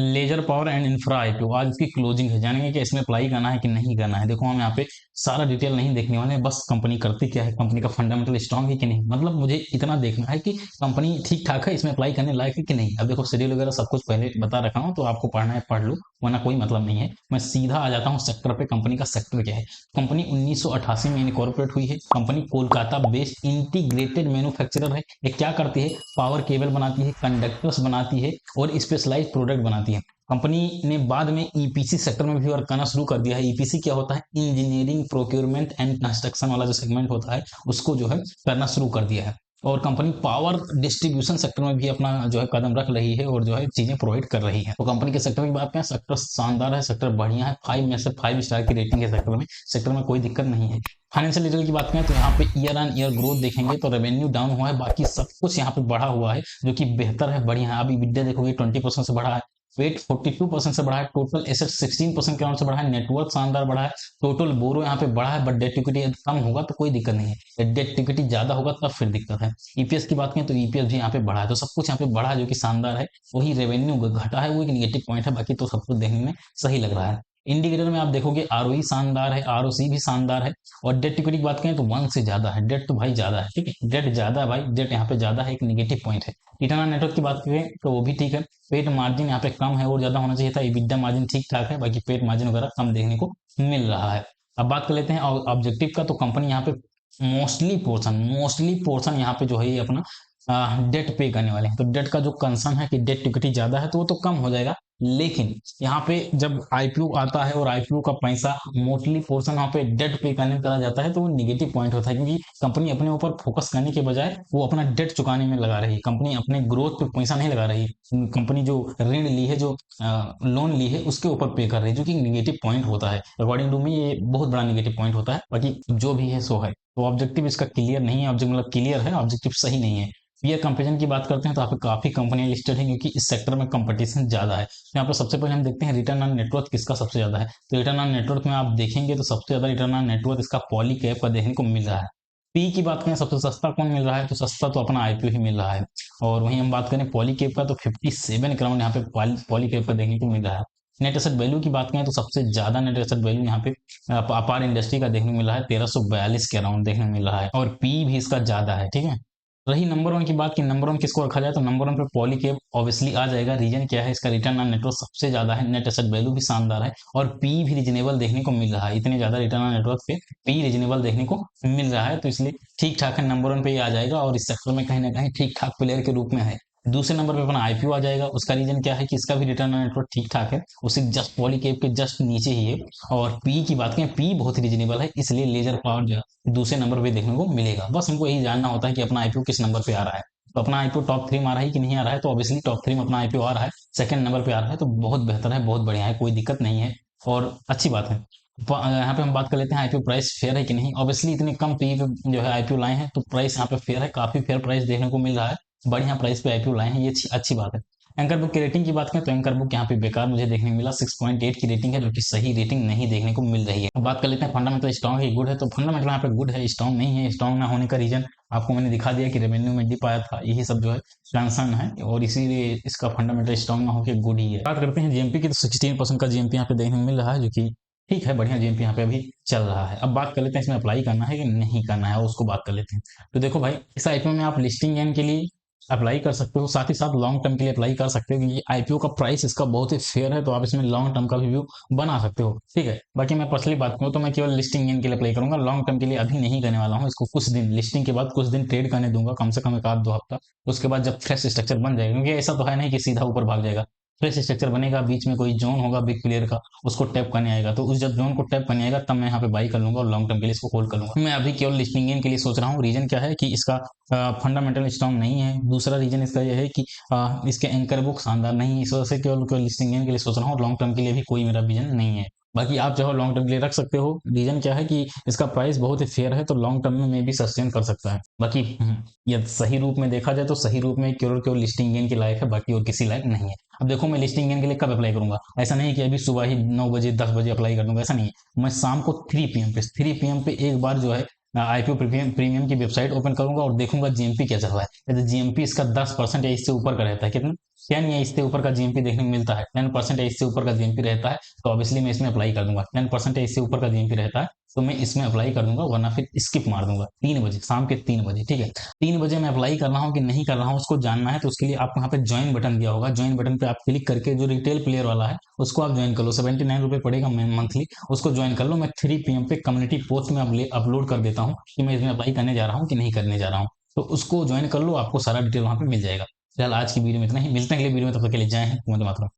Laser power and infra IPO आज इसकी closing है, जानेंगे कि इसमें अप्लाई करना है कि नहीं करना है। देखो हम यहाँ पे सारा डिटेल नहीं देखने वाले हैं, बस कंपनी करती क्या है, कंपनी का फंडामेंटल स्ट्रांग है कि नहीं, मतलब मुझे इतना देखना है कि कंपनी ठीक ठाक है, इसमें अप्लाई करने लायक है कि नहीं। अब देखो शेड्यूल वगैरह सब कुछ पहले बता रखा हूँ, तो आपको पढ़ना है पढ़ लो, वरना कोई मतलब नहीं है। मैं सीधा आ जाता हूँ सेक्टर पे। कंपनी का सेक्टर क्या है? कंपनी 1988 में इनकॉर्पोरेट हुई है। Company Kolkata based integrated manufacturer है। ये क्या करती है? पावर केबल बनाती है, कंडक्टर्स बनाती है और स्पेशलाइज्ड प्रोडक्ट बनाती है। कंपनी ने बाद में ईपीसी सेक्टर में भी वर्क करना शुरू कर दिया है। ईपीसी क्या होता है? इंजीनियरिंग प्रोक्योरमेंट एंड कंस्ट्रक्शन वाला जो सेगमेंट होता है, उसको जो है करना शुरू कर दिया है। और कंपनी पावर डिस्ट्रीब्यूशन सेक्टर में भी अपना जो है कदम रख रही है और जो है चीजें प्रोवाइड कर रही है। तो कंपनी के सेक्टर की बात करें, सेक्टर शानदार है, सेक्टर बढ़िया है, 5 में से 5 स्टार की रेटिंग है सेक्टर में। सेक्टर में कोई दिक्कत नहीं है। फाइनेंशियल रिजल्ट की बात करें तो यहाँ पे ईयर ऑन ईयर ग्रोथ देखेंगे तो रेवेन्यू डाउन हुआ है, बाकी सब कुछ यहाँ पे बढ़ा हुआ है, जो कि बेहतर है, बढ़िया है। अभी EBITDA देखोगे 20% से बढ़ा है, वेट 42% से बढ़ा है, टोटल एसेट 16% के राउंड से बढ़ा है, नेटवर्क शानदार बढ़ा है, टोटल बोरो यहाँ पे बढ़ा है। बट डेट इक्विटी कम होगा तो कोई दिक्कत नहीं है, डेट इक्विटी ज्यादा होगा तब फिर दिक्कत है। ईपीएस की बात करें तो ईपीएस भी यहाँ पे बढ़ा है, तो सब कुछ यहाँ पे बढ़ा है जो कि शानदार है। वही रेवेन्यू घटा है, वो एक निगेटिव पॉइंट है, बाकी तो सब कुछ देखने में सही लग रहा है। इंडिकेटर में आप देखोगे आरओई शानदार है, आरओसी भी शानदार है। और डेट इक्विटी की बात करें तो 1 से ज्यादा है, डेट तो भाई ज्यादा है, ठीक है, डेट ज्यादा है भाई, डेट यहाँ पे ज्यादा है, एक निगेटिव पॉइंट है। रिटर्न ऑन नेटवर्क की बात करें तो वो भी ठीक है। पेट मार्जिन यहाँ पे कम है और ज्यादा होना चाहिए था। EBITDA मार्जिन ठीक ठाक है, बाकी पेट मार्जिन वगैरह कम देखने को मिल रहा है। अब बात कर लेते हैं ऑब्जेक्टिव का। तो कंपनी यहाँ पे मोस्टली पोर्शन यहाँ पे जो है ये अपना डेट पे करने वाले हैं। तो डेट का जो कंसर्न है कि डेट इक्विटी ज्यादा है तो वो तो कम हो जाएगा, लेकिन यहाँ पे जब आईपीओ आता है और आईपीओ का पैसा मोस्टली पोर्शन यहाँ पे डेट पे करने करा जाता है, तो वो निगेटिव पॉइंट होता है, क्योंकि कंपनी अपने ऊपर फोकस करने के बजाय वो अपना डेट चुकाने में लगा रही है। कंपनी अपने ग्रोथ पे पैसा नहीं लगा रही, कंपनी जो ऋण ली है, जो लोन ली है, उसके ऊपर पे कर रही है, जो कि निगेटिव पॉइंट होता है। अकॉर्डिंग टू मी ये बहुत बड़ा निगेटिव पॉइंट होता है, बाकी जो भी है सो है। तो ऑब्जेक्टिव इसका क्लियर नहीं है, ऑब्जेक्टिव मतलब क्लियर है, ऑब्जेक्टिव सही नहीं है। पीयर कंपेरिजन की बात करते हैं तो यहाँ पे काफी कंपनियां लिस्टेड है, क्योंकि इस सेक्टर में कंपटीशन ज्यादा है। तो यहाँ पर सबसे पहले हम देखते हैं रिटर्न ऑन नेटवर्थ किसका सबसे ज्यादा है। तो रिटर्न ऑन नेटवर्थ में आप देखेंगे तो सबसे ज्यादा रिटर्न ऑन नेटवर्थ इसका पॉलीकैब का देखने को मिल रहा है। पी की बात करें सबसे सस्ता कौन मिल रहा है, तो सस्ता तो अपना आईपीओ ही मिल रहा है। और वहीं हम बात करें पॉलीकैब का तो 57 के राउंड यहाँ पे पॉलीकैब का देखने को मिल रहा है। नेट एसेट वैल्यू की बात करें तो सबसे ज्यादा नेट एसेट वैल्यू यहाँ पे अपार इंडस्ट्री का देखने को मिल रहा है, 1342 के अराउंड देखने को मिल रहा है, और पी भी इसका ज्यादा है, ठीक है। रही नंबर 1 की बात की, नंबर 1 किसको रखा जाए, तो नंबर 1 पे पॉलीकैब ऑब्वियसली आ जाएगा। रीजन क्या है? इसका रिटर्न ऑन नेटवर्थ सबसे ज्यादा है, नेट एसेट वैल्यू भी शानदार है, और पी भी रीजनेबल देखने को मिल रहा है। इतने ज्यादा रिटर्न ऑन नेटवर्थ पे पी रीजनेबल देखने को मिल रहा है, तो इसलिए ठीक ठाक है, नंबर 1 पे ही आ जाएगा, और इस सेक्टर में कहीं ना कहीं ठीक ठाक प्लेयर के रूप में है। दूसरे नंबर पे अपना आईपीओ आ जाएगा। उसका रीजन क्या है कि इसका भी रिटर्न ऑन नेटवर्थ ठीक ठाक है, उसी जस्ट पॉलीकैब के जस्ट नीचे ही है। और पी की बात करें, पी बहुत रीजनेबल है, इसलिए लेजर पावर जो है दूसरे नंबर पे देखने को मिलेगा। बस हमको यही जानना होता है कि अपना आईपीओ किस नंबर पे आ रहा है। तो अपना आईपीओ टॉप 3 में आ रहा है कि नहीं आ रहा है, तो ऑब्वियसली टॉप 3 में अपना आईपीओ आ रहा है, सेकंड नंबर पे आ रहा है, तो बहुत बेहतर है, बहुत बढ़िया है, कोई दिक्कत नहीं है और अच्छी बात है। यहाँ पे हम बात कर लेते हैं आईपीओ प्राइस फेयर है कि नहीं। ऑब्वियसली इतने कम पी पे जो है आईपीओ लाए हैं, तो प्राइस यहाँ पे फेयर है, काफी फेयर प्राइस देखने को मिल रहा है, बढ़िया प्राइस पे आईपीओ लाए हैं, ये अच्छी बात है। एंकर बुक की रेटिंग की बात करें तो एंकर बुक यहाँ पे बेकार मुझे देखने को मिला, 6.8 की रेटिंग है, जो कि सही रेटिंग नहीं देखने को मिल रही है। अब बात कर लेते हैं फंडामेंटल स्ट्रॉन्ग है गुड है, तो फंडामेंटल यहाँ पे गुड है, स्ट्रॉन्ग नहीं है। स्ट्रॉन्ग ना होने का रीजन आपको मैंने दिखा दिया कि रेवेन्यू में डिप आया था, यही सब जो है कंसर्न है, और इसीलिए इसका फंडामेंटल स्ट्रॉन्ग ना होकर गुड ही है। बात करते हैं जीएमपी की, तो 16% का जीएमपी यहाँ पे देखने को मिल रहा है, जो कि ठीक है, बढ़िया जीएमपी यहाँ पे अभी चल रहा है। अब बात कर लेते हैं इसमें अप्लाई करना है कि नहीं करना है, उसको बात कर लेते हैं। तो देखो भाई, इस आईपीओ में आप लिस्टिंग गेन के लिए अप्लाई कर सकते हो, साथ ही साथ लॉन्ग टर्म के लिए अप्लाई कर सकते हो, क्योंकि आईपीओ का प्राइस इसका बहुत ही फेयर है, तो आप इसमें लॉन्ग टर्म का भी व्यू बना सकते हो, ठीक है। बाकी मैं पर्सनली बात करूँ तो मैं केवल लिस्टिंग गेन के लिए अप्लाई करूंगा, लॉन्ग टर्म के लिए अभी नहीं करने वाला हूँ। इसको कुछ दिन लिस्टिंग के बाद कुछ दिन ट्रेड करने दूंगा, कम से कम 1-2 हफ्ता। उसके बाद जब फ्रेश स्ट्रक्चर बन जाएगा, क्योंकि ऐसा तो है नहीं कि सीधा ऊपर भाग जाएगा, फ्रेश स्ट्रक्चर बनेगा, बीच में कोई जोन होगा बिग प्लेयर का, उसको टैप करने आएगा, तो उस जब जोन को टैप करने आएगा तब मैं यहाँ पे बाई कर लूंगा और लॉन्ग टर्म के लिए इसको होल्ड कर लूंगा। मैं अभी केवल लिस्टिंग गेन के लिए सोच रहा हूँ। रीजन क्या है कि इसका फंडामेंटल स्ट्रॉन्ग नहीं है। दूसरा रीजन इसका यह है कि इसके एंकर बुक शानदार नहीं है, इस वजह से केवल केवल लिस्टिंग गेन के लिए सोच रहा हूँ, और लॉन्ग टर्म के लिए भी कोई मेरा विजन नहीं है। बाकी आप चाहो लॉन्ग टर्म के लिए रख सकते हो। रीजन क्या है कि इसका प्राइस बहुत ही फेयर है, तो लॉन्ग टर्म में भी सस्टेन कर सकता है। बाकी ये सही रूप में देखा जाए तो सही रूप में केवल केवल लिस्टिंग गेन के लायक है, बाकी और किसी लायक नहीं है। अब देखो, मैं लिस्टिंग गेन के लिए कब अप्लाई करूंगा, ऐसा नहीं कि अभी सुबह ही 9 बजे 10 बजे अप्लाई कर दूंगा, ऐसा नहीं है। मैं शाम को 3 PM पे एक बार जो है आईपीओ प्रीमियम की वेबसाइट ओपन करूंगा और देखूंगा जीएमपी क्या चल रहा है। यदि जीएमपी इसका 10% या इससे ऊपर का रहता है, कितना 10 या इससे ऊपर का जीएमपी देखने को मिलता है, 10% या इससे ऊपर का जीएमपी रहता है, तो ऑब्वियसली मैं इसमें अप्लाई कर दूंगा। 10% या इससे ऊपर का जीएमपी रहता है तो मैं इसमें अप्लाई कर दूंगा, वरना फिर स्किप मार दूंगा। 3 बजे, शाम के 3 बजे, ठीक है। 3 बजे मैं अप्लाई कर रहा हूँ कि नहीं कर रहा हूँ उसको जानना है, तो उसके लिए आपको यहाँ पे ज्वाइन बटन दिया होगा, ज्वाइन बटन पे आप क्लिक करके जो रिटेल प्लेयर वाला है उसको आप ज्वाइन कर लो। 79 रुपये पड़ेगा मंथली, उसको ज्वाइन कर लो। मैं 3 PM पे कम्युनिटी पोस्ट में अपलोड कर देता हूँ कि मैं इसमें अप्लाई करने जा रहा हूँ कि नहीं करने जा रहा हूँ, तो उसको ज्वाइन कर लो, आपको सारा डिटेल वहां पे मिल जाएगा। फिलहाल आज की वीडियो में इतना ही, मिलते हैं अगले वीडियो में, तब तक के लिए जय हिंद, वंदे मातरम।